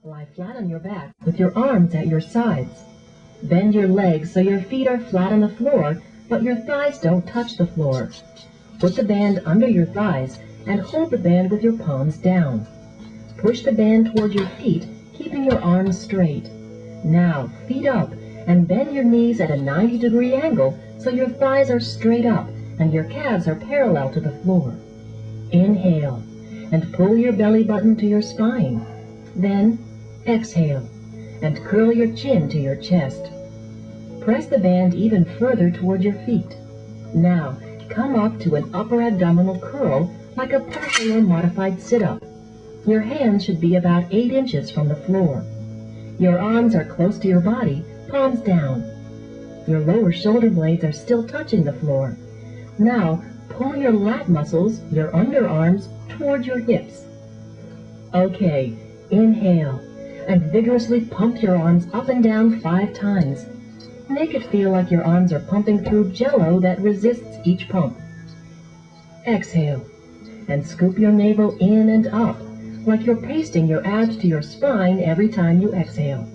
Lie flat on your back with your arms at your sides. Bend your legs so your feet are flat on the floor, but your thighs don't touch the floor. Put the band under your thighs and hold the band with your palms down. Push the band toward your feet, keeping your arms straight. Now, feet up, and bend your knees at a 90-degree angle so your thighs are straight up and your calves are parallel to the floor. Inhale, and pull your belly button to your spine. Then, exhale, and curl your chin to your chest. Press the band even further toward your feet. Now, come up to an upper abdominal curl like a partial or modified sit-up. Your hands should be about 8 inches from the floor. Your arms are close to your body, palms down. Your lower shoulder blades are still touching the floor. Now, pull your lat muscles, your underarms, toward your hips. Okay, inhale, and vigorously pump your arms up and down 5 times. Make it feel like your arms are pumping through jello that resists each pump. Exhale, and scoop your navel in and up, like you're pasting your abs to your spine every time you exhale.